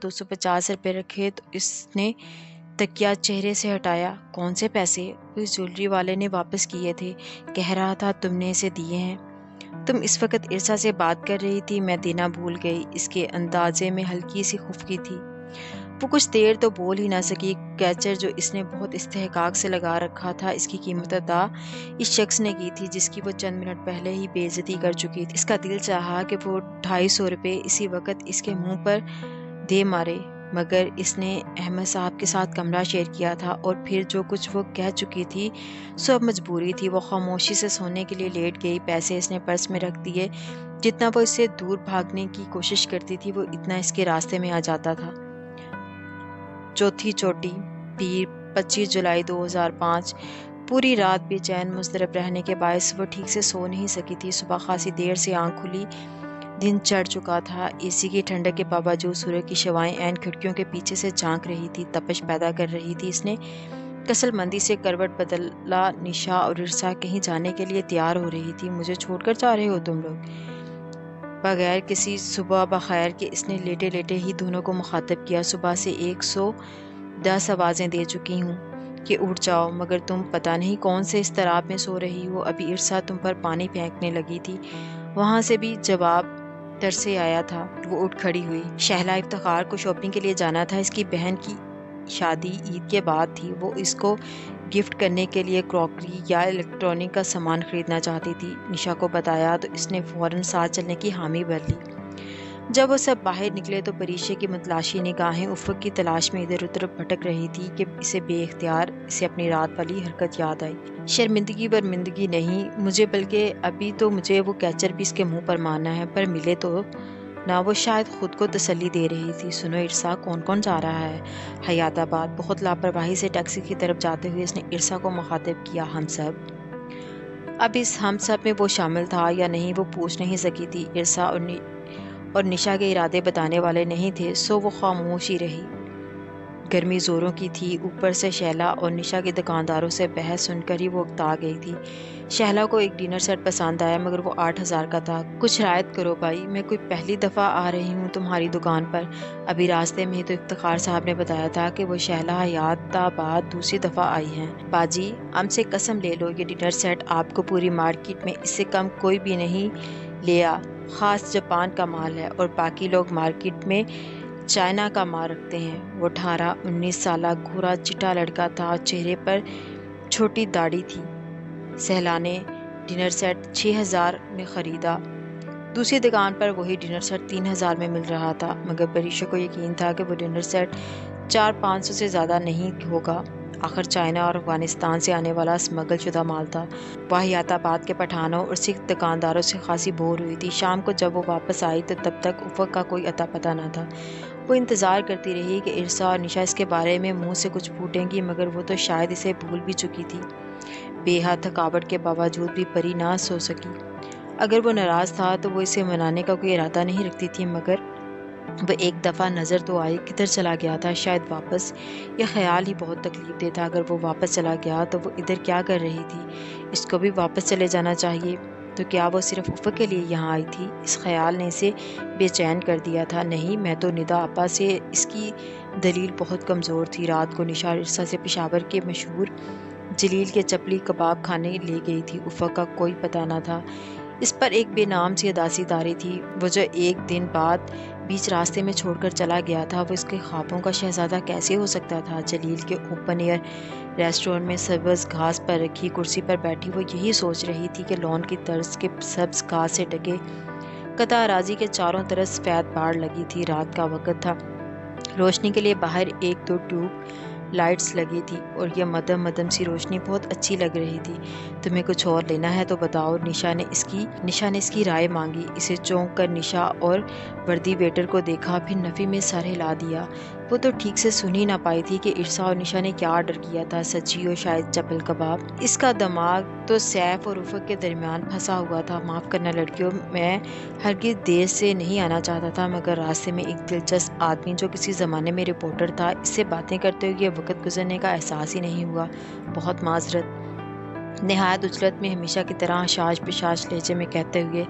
250 رکھے تو اس نے تکیا چہرے سے ہٹایا۔ کون سے پیسے؟ اس جویلری والے نے واپس کیے تھے، کہہ رہا تھا تم نے اسے دیے ہیں۔ تم اس وقت ارسا سے بات کر رہی تھی، میں دینا بھول گئی۔ اس کے اندازے میں ہلکی سی خفگی تھی۔ وہ کچھ دیر تو بول ہی نہ سکی۔ کیچر جو اس نے بہت استحقاق سے لگا رکھا تھا، اس کی قیمت ادا اس شخص نے کی تھی جس کی وہ چند منٹ پہلے ہی بے عزتی کر چکی تھی۔ اس کا دل چاہا کہ وہ 250 روپے اسی وقت اس کے منہ پر دے مارے، مگر اس نے احمد صاحب کے ساتھ کمرہ شیئر کیا تھا اور پھر جو کچھ وہ کہہ چکی تھی سو اب مجبوری تھی۔ وہ خاموشی سے سونے کے لیے لیٹ گئی۔ پیسے اس نے پرس میں رکھ دیے۔ جتنا وہ اس سے دور بھاگنے کی کوشش کرتی تھی وہ اتنا اس کے راستے میں آ جاتا تھا۔ چوتھی چوٹی، پیر، 25 جولائی 2005۔ پوری رات بے چین مضطرب رہنے کے باعث وہ ٹھیک سے سو نہیں سکی تھی۔ صبح خاصی دیر سے آنکھ کھلی، دن چڑھ چکا تھا۔ اے سی کی ٹھنڈک کے باوجود سورج کی شعاعیں عین کھڑکیوں کے پیچھے سے جھانک رہی تھی، تپش پیدا کر رہی تھی۔ اس نے کسل مندی سے کروٹ بدلا۔ نشا اور ارسا کہیں جانے کے لیے تیار ہو رہی تھی۔ مجھے چھوڑ کر جا رہے ہو تم لوگ؟ بغیر کسی صبح بخیر کے اس نے لیٹے لیٹے ہی دونوں کو مخاطب کیا۔ صبح سے 110 آوازیں دے چکی ہوں کہ اٹھ جاؤ، مگر تم پتہ نہیں کون سے اضطراب میں سو رہی ہو۔ ابھی ارسا تم پر پانی پھینکنے لگی تھی، وہاں سے بھی جواب ترسے آیا تھا۔ وہ اٹھ کھڑی ہوئی۔ شہلا افتخار کو شاپنگ کے لیے جانا تھا۔ اس کی بہن کی شادی عید کے بعد تھی۔ وہ اس کو گفٹ کرنے کے لیے کراکری یا الیکٹرانک کا سامان خریدنا چاہتی تھی۔ نشا کو بتایا تو اس نے فوراً ساتھ چلنے کی حامی بھر لی۔ جب وہ سب باہر نکلے تو پریشے کی متلاشی نگاہیں افق کی تلاش میں ادھر ادھر بھٹک رہی تھی کہ اسے بے اختیار اسے اپنی رات والی حرکت یاد آئی۔ شرمندگی برمندگی نہیں مجھے، بلکہ ابھی تو مجھے وہ کیچر بھی اس کے منہ پر مارنا ہے، پر ملے تو نہ۔ وہ شاید خود کو تسلی دے رہی تھی۔ سنو ارسا، کون کون جا رہا ہے؟ حیات آباد۔ بہت لاپرواہی سے ٹیکسی کی طرف جاتے ہوئے اس نے ارسا کو مخاطب کیا۔ ہم سب؟ اب اس ہم سب میں وہ شامل تھا یا نہیں وہ پوچھ نہیں سکی تھی۔ ارسا اور نشا کے ارادے بتانے والے نہیں تھے، سو وہ خاموش ہی رہی۔ گرمی زوروں کی تھی، اوپر سے شہلا اور نشا کے دکانداروں سے بحث سن کر ہی وہ اکتا گئی تھی۔ شہلا کو ایک ڈنر سیٹ پسند آیا، مگر وہ 8000 کا تھا۔ کچھ رعایت کرو بھائی، میں کوئی پہلی دفعہ آ رہی ہوں تمہاری دکان پر۔ ابھی راستے میں ہی تو افتخار صاحب نے بتایا تھا کہ وہ شہلا حیات آباد دوسری دفعہ آئی ہیں۔ باجی، ہم سے قسم لے لو یہ ڈنر سیٹ آپ کو پوری مارکیٹ میں اس سے کم کوئی بھی نہیں لیا۔ خاص جاپان کا مال ہے، اور باقی لوگ مارکیٹ میں چائنا کا مال رکھتے ہیں۔ وہ 18-19 سالہ گورا چٹا لڑکا تھا، چہرے پر چھوٹی داڑھی تھی۔ سہلا نے ڈنر سیٹ 6000 میں خریدا۔ دوسری دکان پر وہی ڈنر سیٹ 3000 میں مل رہا تھا، مگر پریشا کو یقین تھا کہ وہ ڈنر سیٹ 400-500 سے زیادہ نہیں ہوگا۔ آخر چائنا اور افغانستان سے آنے والا اسمگل شدہ مال تھا۔ وہ حیات آباد کے پٹھانوں اور سکھ دکانداروں سے خاصی بور ہوئی تھی۔ شام کو جب وہ واپس آئی تو تب تک افق کا کوئی اتا پتہ نہ تھا۔ وہ انتظار کرتی رہی کہ ارسا اور نشا اس کے بارے میں منہ سے کچھ پھوٹیں گی، مگر وہ تو شاید اسے بھول بھی چکی تھی۔ بے حد تھکاوٹ کے باوجود بھی پری نہ سو سکی۔ اگر وہ ناراض تھا تو وہ اسے منانے کا کوئی ارادہ نہیں رکھتی تھی، مگر وہ ایک دفعہ نظر تو آئی کدھر چلا گیا تھا، شاید واپس۔ یہ خیال ہی بہت تکلیف دہ تھا۔ اگر وہ واپس چلا گیا تو وہ ادھر کیا کر رہی تھی؟ اس کو بھی واپس چلے جانا چاہیے۔ تو کیا وہ صرف افق کے لیے یہاں آئی تھی؟ اس خیال نے اسے بے چین کر دیا تھا۔ نہیں، میں تو ندا آپا سے اس کی دلیل بہت کمزور تھی۔ رات کو نشا ارسا سے پشاور کے مشہور جلیل کے چپلی کباب کھانے لے گئی تھی۔ افق کا کوئی پتہ نہ تھا۔ اس پر ایک بے نام سی اداسی طاری تھی۔ وہ جو ایک دن بعد بیچ راستے میں چھوڑ کر چلا گیا تھا، وہ اس کے خوابوں کا شہزادہ کیسے ہو سکتا تھا؟ جلیل کے اوپن ایئر ریسٹورنٹ میں سبز گھاس پر رکھی کرسی پر بیٹھی وہ یہی سوچ رہی تھی کہ لان کی طرز کے سبز گھاس سے ڈھکے قطع اراضی کے چاروں طرف سفید باڑ لگی تھی۔ رات کا وقت تھا، روشنی کے لیے باہر 1-2 ٹیوب لائٹس لگی تھی اور یہ مدھم مدھم سی روشنی بہت اچھی لگ رہی تھی۔ تمہیں کچھ اور لینا ہے تو بتاؤ، نشا نے اس کی رائے مانگی۔ اسے چونک کر نشا اور وردی ویٹر کو دیکھا، پھر نفی میں سر ہلا دیا۔ وہ تو ٹھیک سے سن ہی نہ پائی تھی کہ ارسا اور نشا نے کیا آرڈر کیا تھا، سچی ہو شاید چپل کباب۔ اس کا دماغ تو سیف اور افق کے درمیان پھنسا ہوا تھا۔ معاف کرنا لڑکیوں، میں ہرگز دیر سے نہیں آنا چاہتا تھا، مگر راستے میں ایک دلچسپ آدمی جو کسی زمانے میں رپورٹر تھا، اس سے باتیں کرتے ہوئے وقت گزرنے کا احساس ہی نہیں ہوا۔ بہت معذرت۔ نہایت اجلت میں ہمیشہ کی طرح حشاش پشاش لہجے میں کہتے ہوئے،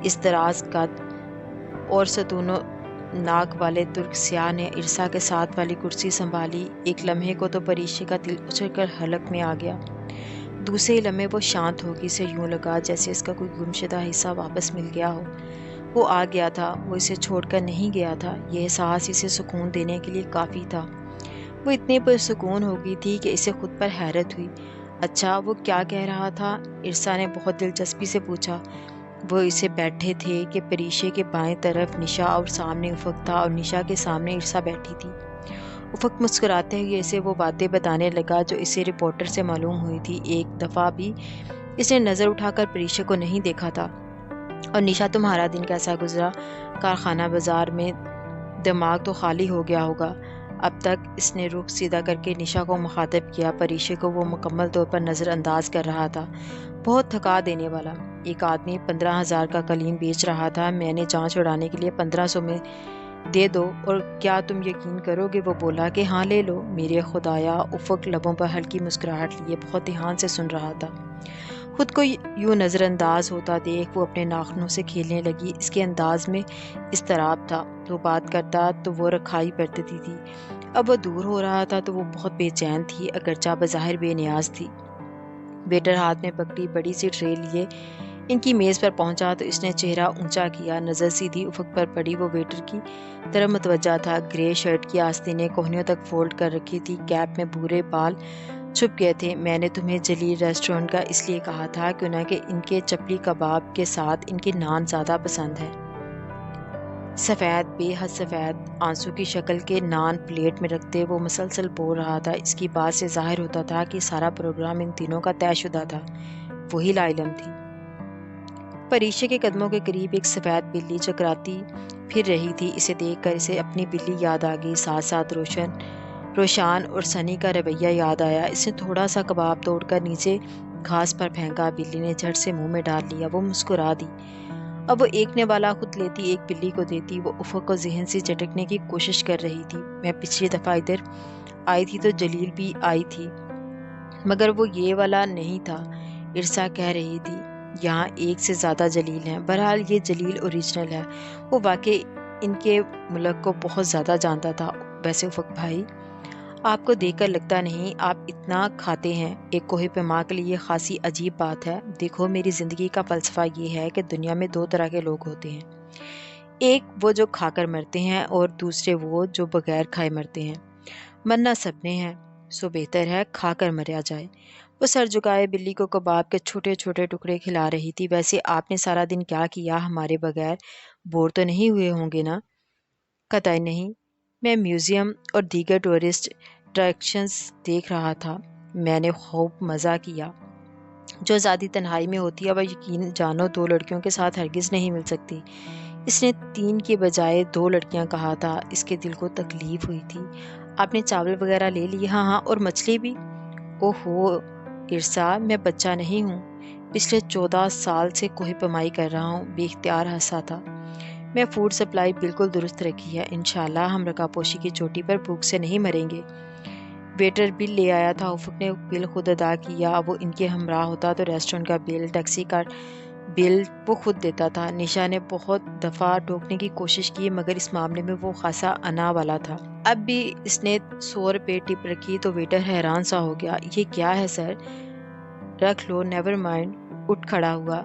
اس دراز قد اور ستونوں ناک والے ترک سیاہ نے ارسا کے ساتھ والی کرسی سنبھالی۔ ایک لمحے کو تو پریشے کا دل اچھل کر حلق میں آ گیا، دوسرے لمحے وہ شانت ہوگی سے یوں لگا جیسے اس کا کوئی گمشدہ حصہ واپس مل گیا ہو۔ وہ آ گیا تھا، وہ اسے چھوڑ کر نہیں گیا تھا۔ یہ احساس اسے سکون دینے کے لیے کافی تھا۔ وہ اتنی پرسکون ہو گئی تھی کہ اسے خود پر حیرت ہوئی۔ اچھا، وہ کیا کہہ رہا تھا؟ ارسا نے بہت دلچسپی سے پوچھا۔ وہ اسے بیٹھے تھے کہ پریشے کے بائیں طرف نشا اور سامنے افق تھا، اور نشا کے سامنے ارسا بیٹھی تھی۔ افق مسکراتے ہوئے اسے وہ باتیں بتانے لگا جو اسے رپورٹر سے معلوم ہوئی تھی۔ ایک دفعہ بھی اس نے نظر اٹھا کر پریشے کو نہیں دیکھا تھا۔ اور نشا، تمہارا دن کیسا گزرا؟ کارخانہ بازار میں دماغ تو خالی ہو گیا ہوگا۔ اب تک اس نے رخ سیدھا کر کے نشا کو مخاطب کیا۔ پریشے کو وہ مکمل طور پر نظر انداز کر رہا تھا۔ بہت تھکا دینے والا۔ ایک آدمی 15,000 کا قلیم بیچ رہا تھا، میں نے جان چھڑانے کے لیے 1500 میں دے دو اور کیا تم یقین کرو گے وہ بولا کہ ہاں لے لو۔ میرے خدایا! افق لبوں پر ہلکی مسکراہٹ لیے بہت دھیان سے سن رہا تھا۔ خود کو یوں نظر انداز ہوتا دیکھ وہ اپنے ناخنوں سے کھیلنے لگی۔ اس کے انداز میں اضطراب تھا۔ وہ بات کرتا تو وہ رکھائی برتتی تھی، اب وہ دور ہو رہا تھا تو وہ بہت بے چین تھی، اگرچہ بظاہر بے نیاز تھی۔ ویٹر ہاتھ میں پکڑی بڑی سی ٹرے لیے ان کی میز پر پہنچا تو اس نے چہرہ اونچا کیا، نظر سیدھی افق پر پڑی۔ وہ ویٹر کی طرف متوجہ تھا، گرے شرٹ کی آستینیں کوہنیوں تک فولڈ کر رکھی تھی، کیپ میں بھورے بال چھپ گئے تھے۔ میں نے تمہیں جلیل ریسٹورنٹ کا اس لیے کہا تھا کہ ان کے چپلی کباب کے ساتھ ان کے نان زیادہ پسند ہے۔ سفید، بے حد سفید، آنسو کی شکل کے نان پلیٹ میں رکھتے وہ مسلسل بول رہا تھا۔ اس کی بات سے ظاہر ہوتا تھا کہ سارا پروگرام ان تینوں کا طے شدہ تھا۔ وہی لا علم تھی۔ پریشے کے قدموں کے قریب ایک سفید بلی چکراتی پھر رہی تھی۔ اسے دیکھ کر اسے اپنی بلی یاد آ گئی، ساتھ ساتھ روشان اور سنی کا رویہ یاد آیا۔ اس نے تھوڑا سا کباب توڑ کر نیچے گھاس پر پھینکا، بلی نے جھٹ سے منہ میں ڈال لیا۔ وہ مسکرا دی۔ اب وہ ایک والا خود لیتی، ایک بلی کو دیتی۔ وہ افق کو ذہن سے جھٹکنے کی کوشش کر رہی تھی۔ میں پچھلی دفعہ ادھر آئی تھی تو جلیل بھی آئی تھی، مگر وہ یہ والا نہیں تھا، ارسا کہہ رہی تھی۔ یہاں ایک سے زیادہ جلیل ہیں، بہرحال یہ جلیل اوریجنل ہے۔ وہ واقعی ان کے ملک کو بہت زیادہ جانتا تھا۔ ویسے افق بھائی، آپ کو دیکھ کر لگتا نہیں آپ اتنا کھاتے ہیں۔ ایک کوہ پیما کے لیے خاصی عجیب بات ہے۔ دیکھو، میری زندگی کا فلسفہ یہ ہے کہ دنیا میں دو طرح کے لوگ ہوتے ہیں، ایک وہ جو کھا کر مرتے ہیں اور دوسرے وہ جو بغیر کھائے مرتے ہیں۔ مرنا سب نے ہے، سو بہتر ہے کھا کر مریا جائے۔ وہ سر جھکائے بلی کو کباب کے چھوٹے چھوٹے ٹکڑے کھلا رہی تھی۔ ویسے آپ نے سارا دن کیا کیا؟ ہمارے بغیر بور تو نہیں ہوئے ہوں گے نا؟ قطعی نہیں، میں میوزیم اور دیگر ٹورسٹ اٹریکشنز دیکھ رہا تھا۔ میں نے خوب مزہ کیا۔ جو آزادی تنہائی میں ہوتی ہے وہ یقین جانو 2 لڑکیوں کے ساتھ ہرگز نہیں مل سکتی۔ اس نے 3 کے بجائے 2 لڑکیاں کہا تھا۔ اس کے دل کو تکلیف ہوئی تھی۔ آپ نے چاول وغیرہ لے لی؟ ہاں ہاں، اور مچھلی بھی۔ اوہو ارسا، میں بچہ نہیں ہوں، پچھلے 14 سال سے کوہ پیمائی کر رہا ہوں۔ بے اختیار ہنسا تھا۔ میں فوڈ سپلائی بالکل درست رکھی ہے، انشاءاللہ ہم رکا پوشی کی چوٹی پر بھوک سے نہیں مریں گے۔ ویٹر بل لے آیا تھا۔ افق نے بل خود ادا کیا۔ وہ ان کے ہمراہ ہوتا تو ریسٹورنٹ کا بل، ٹیکسی کا بل وہ خود دیتا تھا۔ نشا نے بہت دفعہ ٹوکنے کی کوشش کی، مگر اس معاملے میں وہ خاصا انا والا تھا۔ اب بھی اس نے 100 روپے ٹپ رکھی تو ویٹر حیران سا ہو گیا۔ یہ کیا ہے سر؟ رکھ لو، نیور مائنڈ۔ اٹھ کھڑا ہوا۔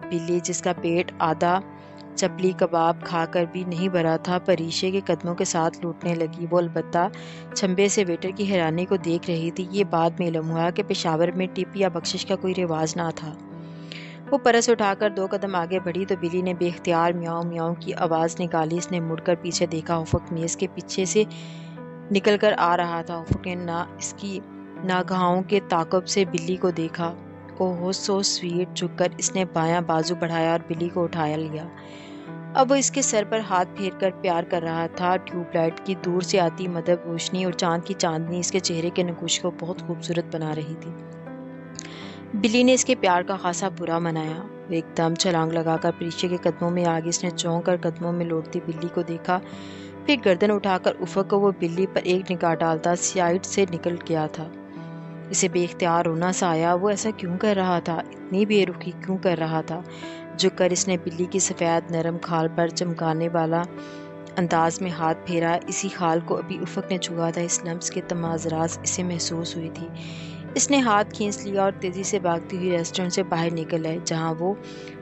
بلی جس کا پیٹ آدھا چپلی کباب کھا کر بھی نہیں بھرا تھا، پریشے کے قدموں کے ساتھ لوٹنے لگی۔ وہ البتہ چھمبے سے ویٹر کی حیرانی کو دیکھ رہی تھی۔ یہ بعد میں علم ہوا کہ پشاور میں ٹپ یا بخشش کا کوئی رواج نہ تھا۔ وہ پرس اٹھا کر 2 قدم آگے بڑھی تو بلی نے بے اختیار میاؤں میاؤں کی آواز نکالی۔ اس نے مڑ کر پیچھے دیکھا۔ افق میز کے پیچھے سے نکل کر آ رہا تھا۔ افق نے اس کی ناگہاؤں کے تعاقب سے بلی کو دیکھا۔ اوہ سو سویٹ۔ جھک کر اس نے بایاں بازو بڑھایا اور بلی کو اٹھایا لیا۔ اب وہ اس کے سر پر ہاتھ پھیر کر پیار کر رہا تھا۔ ٹیوب لائٹ کی دور سے آتی مدھم روشنی اور چاند کی چاندنی اس کے چہرے کے نقوش کو بہت خوبصورت بنا رہی تھی۔ بلی نے اس کے پیار کا خاصا برا منایا۔ وہ ایک دم چھلانگ لگا کر پریشے کے قدموں میں آ گئی۔ اس نے چونک کر قدموں میں لوٹتی بلی کو دیکھا، پھر گردن اٹھا کر افق کو وہ بلی پر ایک نگاہ ڈالتا سائڈ سے نکل گیا تھا۔ اسے بے اختیار رونا سا آیا۔ وہ ایسا کیوں کر رہا تھا؟ اتنی بے رخی کیوں کر رہا تھا؟ جھک کر اس نے بلی کی سفید نرم کھال پر چمکانے والا انداز میں ہاتھ پھیرا۔ اسی خال کو ابھی افق نے چھوا تھا، اس لمس کے تماز راز اسے محسوس ہوئی تھی۔ اس نے ہاتھ کھینچ لیا اور تیزی سے بھاگتی ہوئی ریسٹورنٹ سے باہر نکل آئی جہاں وہ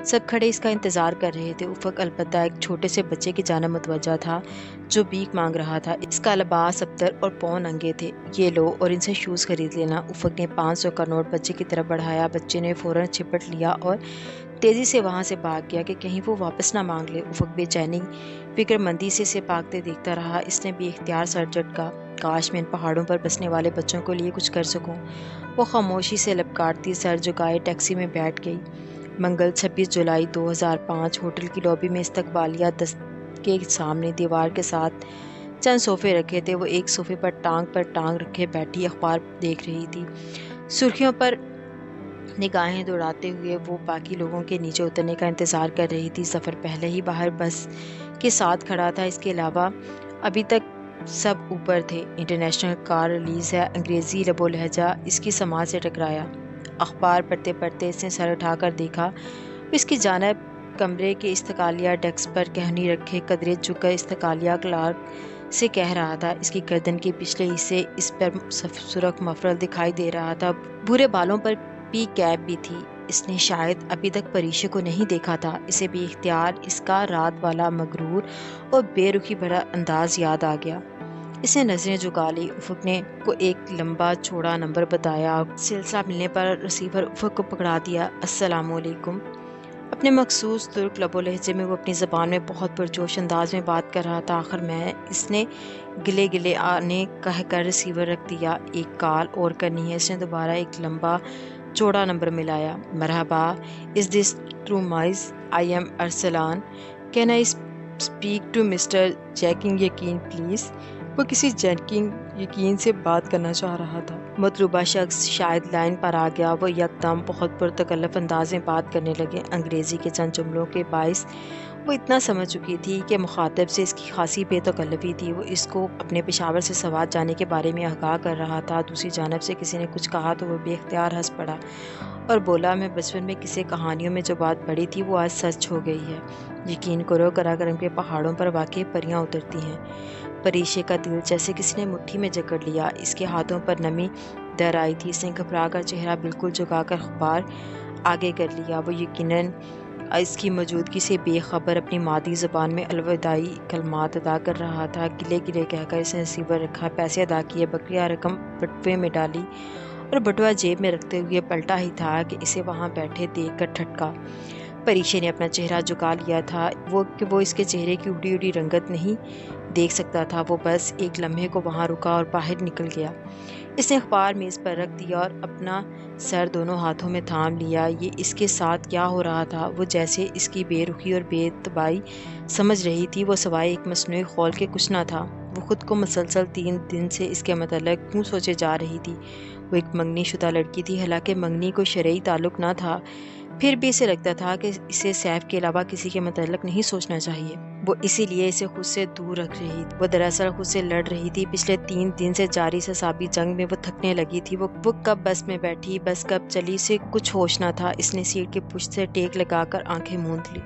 سب کھڑے اس کا انتظار کر رہے تھے۔ افق البتہ ایک چھوٹے سے بچے کی جانب متوجہ تھا جو بھیک مانگ رہا تھا۔ اس کا لباس ابتر اور پاؤں ننگے تھے۔ یہ لو اور ان سے شوز خرید لینا۔ افق نے 500 کا نوٹ بچے کی طرف بڑھایا۔ بچے نے فوراً چھپٹ لیا اور تیزی سے وہاں سے بھاگ گیا کہ کہیں وہ واپس نہ مانگ لے۔ افق بے چینی فکر مندی سے اسے بھاگتے دیکھتا رہا۔ اس نے بھی اختیار سر جھٹکا، کاش میں ان پہاڑوں پر بسنے والے بچوں کے لیے کچھ کر سکوں۔ وہ خاموشی سے لپکارتی سر جھکائے ٹیکسی میں بیٹھ گئی۔ منگل 26 جولائی 2005 ہوٹل کی لابی میں استقبالیہ دست کے سامنے دیوار کے ساتھ چند صوفے رکھے تھے۔ وہ ایک صوفے پر ٹانگ رکھے بیٹھی اخبار دیکھ رہی تھی۔ سرخیوں پر نگاہیں دوڑاتے ہوئے وہ باقی لوگوں کے نیچے اترنے کا انتظار کر رہی تھی۔ سفر پہلے ہی باہر بس کے ساتھ کھڑا تھا۔ اس کے علاوہ ابھی تک سب اوپر تھے۔ انٹرنیشنل کار ریلیز ہے۔ انگریزی لب و لہجہ اس کی سماعت سے ٹکرایا۔ اخبار پڑھتے پڑھتے اس نے سر اٹھا کر دیکھا۔ اس کی جانب کمرے کے استقالیہ ڈیسک پر کہنی رکھے قدرے جھک کر استقالیہ کلارک سے کہہ رہا تھا۔ اس کی گردن کے پچھلے حصے اس پر سرخ مفرل دکھائی دے رہا تھا۔ بھورے بالوں پر پی کیپ بھی تھی۔ اس نے شاید ابھی تک پریشے کو نہیں دیکھا تھا۔ اسے بھی اختیار اس کا رات والا مغرور اور بے رخی بھرا انداز یاد آ گیا۔ اس نے نظریں جھکا لی۔ افق نے کو ایک لمبا چوڑا نمبر بتایا۔ سلسلہ ملنے پر ریسیور افق کو پکڑا دیا۔ السلام علیکم۔ اپنے مخصوص ترک لب و لہجے میں وہ اپنی زبان میں بہت پرجوش انداز میں بات کر رہا تھا۔ آخر میں اس نے گلے آنے کہہ کر ریسیور رکھ دیا۔ ایک کال اور کرنی ہے۔ اس نے دوبارہ ایک لمبا چوڑا نمبر ملایا۔ مرحبا، از دس ٹرومائز؟ I am Arslan. Can I speak to mister Jacking یقین پلیز؟ وہ کسی جیکنگ یقین سے بات کرنا چاہ رہا تھا۔ مطلوبہ شخص شاید لائن پر آ گیا۔ وہ یکدم بہت پرتکلف انداز میں بات کرنے لگے۔ انگریزی کے چند جملوں کے باعث وہ اتنا سمجھ چکی تھی کہ مخاطب سے اس کی خاصی بے تکلفی تھی۔ وہ اس کو اپنے پشاور سے سوات جانے کے بارے میں آگاہ کر رہا تھا۔ دوسری جانب سے کسی نے کچھ کہا تو وہ بے اختیار ہنس پڑا اور بولا، میں بچپن میں کسی کہانیوں میں جو بات پڑھی تھی وہ آج سچ ہو گئی ہے۔ یقین کرو، قراقرم کے پہاڑوں پر واقع پریاں اترتی ہیں۔ پریشے کا دل جیسے کسی نے مٹھی میں جکڑ لیا۔ اس کے ہاتھوں پر نمی در آئی تھی۔ اس نے گھبرا کر چہرہ بالکل جھکا کر اخبار آگے کر لیا۔ وہ یقیناً اس کی موجودگی سے بے خبر اپنی مادری زبان میں الوداعی کلمات ادا کر رہا تھا۔ گلے کہہ کر اس نے ریسیور رکھا، پیسے ادا کیے، بقیہ رقم بٹوے میں ڈالی اور بٹوا جیب میں رکھتے ہوئے پلٹا ہی تھا کہ اسے وہاں بیٹھے دیکھ کر ٹھٹکا۔ پریشے نے اپنا چہرہ جھکا لیا تھا کہ وہ اس کے چہرے کی اڑی رنگت نہیں دیکھ سکتا تھا۔ وہ بس ایک لمحے کو وہاں رکا اور باہر نکل گیا۔ اس نے اخبار میز پر رکھ دیا اور اپنا سر دونوں ہاتھوں میں تھام لیا۔ یہ اس کے ساتھ کیا ہو رہا تھا؟ وہ جیسے اس کی بے رخی اور بے طبعی سمجھ رہی تھی۔ وہ سوائے ایک مصنوعی خول کے کچھ نہ تھا۔ وہ خود کو مسلسل 3 دن سے اس کے متعلق کیوں سوچے جا رہی تھی؟ وہ ایک منگنی شدہ لڑکی تھی، حالانکہ منگنی کوئی شرعی تعلق نہ تھا، پھر بھی اسے لگتا تھا کہ اسے سیف کے علاوہ کسی کے متعلق نہیں سوچنا چاہیے۔ وہ اسی لیے اسے خود سے دور رکھ رہی تھی۔ وہ دراصل خود سے لڑ رہی تھی۔ پچھلے 3 دن سے جاری اعصابی جنگ میں وہ تھکنے لگی تھی۔ وہ کب بس میں بیٹھی، بس کب چلی، سے کچھ ہوش نہ تھا۔ اس نے سیٹ کی پشت سے ٹیک لگا کر آنکھیں موند لی۔